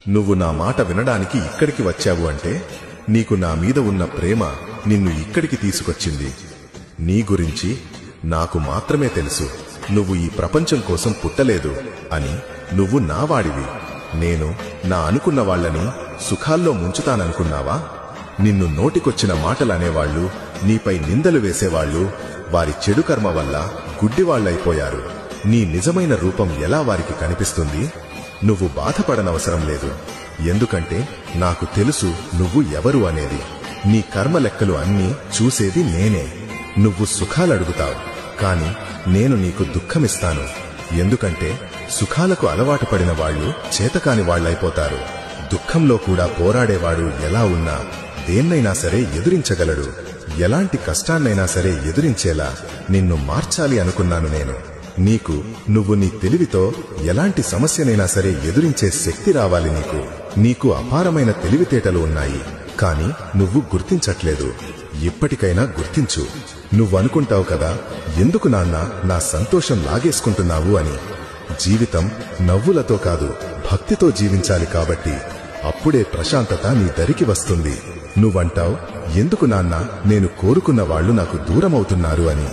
నువ్వు నా మాట వినడానికి ఇక్కడికి వచ్చావు అంటే నీకు నా మీద ఉన్న ప్రేమ నిన్ను ఇక్కడికి తీసుకొచ్చింది. నీ గురించి నాకు మాత్రమే తెలుసు. నువ్వు ఈ ప్రపంచం కోసం పుట్టలేదు అని. నువ్వు నావాడివి. నేను నా అనుకున్న వాళ్ళని సుఖాల్లో ముంచుతాననుకున్నావా? నిన్ను నోటికొచ్చిన మాటలనేవాళ్లు, నీపై నిందలు వేసేవాళ్లు వారి చెడు కర్మ వల్ల గుడ్డివాళ్లైపోయారు. నీ నిజమైన రూపం ఎలా వారికి కనిపిస్తుంది? నువ్వు బాధపడనవసరం లేదు. ఎందుకంటే నాకు తెలుసు నువ్వు ఎవరు అనేది. నీ కర్మ లెక్కలు అన్నీ చూసేది నేనే. నువ్వు సుఖాలడుగుతావు, కాని నేను నీకు దుఃఖమిస్తాను. ఎందుకంటే సుఖాలకు అలవాటు పడిన వాళ్లు చేతకాని వాళ్లైపోతారు. దుఃఖంలో కూడా పోరాడేవాడు ఎలా ఉన్నా దేన్నైనా సరే ఎదురించగలడు. ఎలాంటి కష్టాన్నైనా సరే ఎదురించేలా నిన్ను మార్చాలి అనుకున్నాను నేను. నువ్వు నీ తెలివితో ఎలాంటి సమస్యనైనా సరే ఎదురించే శక్తి రావాలి. నీకు అపారమైన తెలివితేటలు ఉన్నాయి, కాని నువ్వు గుర్తించట్లేదు. ఇప్పటికైనా గుర్తించు. నువ్వనుకుంటావు కదా, ఎందుకు నాన్న నా సంతోషం లాగేసుకుంటున్నావు అని. జీవితం నవ్వులతో కాదు, భక్తితో జీవించాలి. కాబట్టి అప్పుడే ప్రశాంతత నీ దరికి వస్తుంది. నువ్వంటావు, ఎందుకు నాన్న నేను కోరుకున్న వాళ్లు నాకు దూరమవుతున్నారు అని.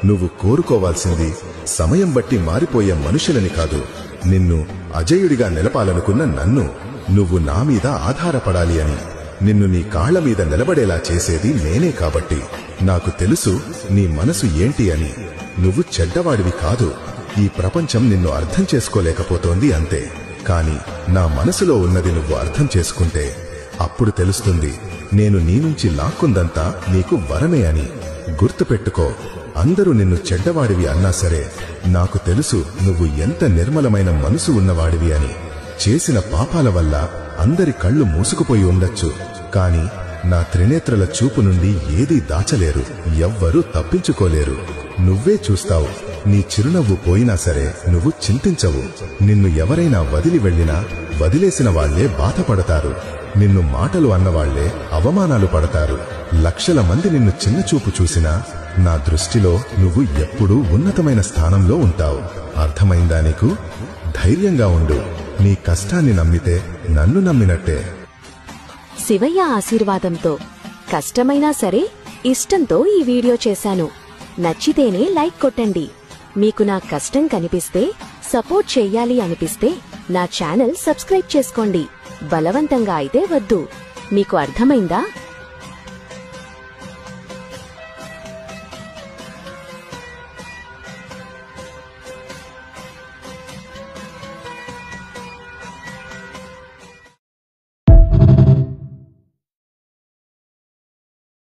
నువ్వు కోరుకోవాల్సింది సమయం బట్టి మారిపోయే మనుషులని కాదు, నిన్ను అజయుడిగా నిలపాలనుకున్న నన్ను. నువ్వు నా మీద ఆధారపడాలి అని. నిన్ను నీ కాళ్ల మీద నిలబడేలా చేసేది నేనే. కాబట్టి నాకు తెలుసు నీ మనసు ఏంటి అని. నువ్వు చెడ్డవాడివి కాదు. ఈ ప్రపంచం నిన్ను అర్థం చేసుకోలేకపోతోంది అంతే. కాని నా మనసులో ఉన్నది నువ్వు అర్థం చేసుకుంటే అప్పుడు తెలుస్తుంది నేను నీ నుంచి లాక్కుందంతా నీకు వరమే అని. గుర్తుపెట్టుకో, అందరూ నిన్ను చెడ్డవాడివి అన్నా సరే నాకు తెలుసు నువ్వు ఎంత నిర్మలమైన మనసు ఉన్నవాడివి అని. చేసిన పాపాల వల్ల అందరి కళ్ళు మూసుకుపోయి ఉండొచ్చు, కాని నా త్రినేత్రల చూపు నుండి ఏదీ దాచలేరు, ఎవ్వరూ తప్పించుకోలేరు. నువ్వే చూస్తావు. నీ చిరునవ్వు పోయినా సరే నువ్వు చింతించవు. నిన్ను ఎవరైనా వదిలి వెళ్లినా వదిలేసిన వాళ్లే బాధపడతారు. నిన్ను మాటలు అన్నవాళ్లే అవమానాలు పడతారు. లక్షల మంది నిన్ను చిన్నచూపు చూసినా నా దృష్టిలో నువ్వు ఎప్పుడూ ఉన్నతమైన స్థానంలో ఉంటావు. అర్థమైందా నీకు? ధైర్యంగా ఉండు. నీ కష్టాన్ని నమ్మితే నన్ను నమ్మినట్టే. శివయ్య ఆశీర్వాదంతో కష్టమైనా సరే ఇష్టంతో ఈ వీడియో చేశాను. నచ్చితేనే లైక్ కొట్టండి. మీకు నా కష్టం కనిపిస్తే, సపోర్ట్ చెయ్యాలి అనిపిస్తే నా ఛానల్ సబ్స్క్రైబ్ చేసుకోండి. బలవంతంగా అయితే వద్దు. మీకు అర్థమైందా?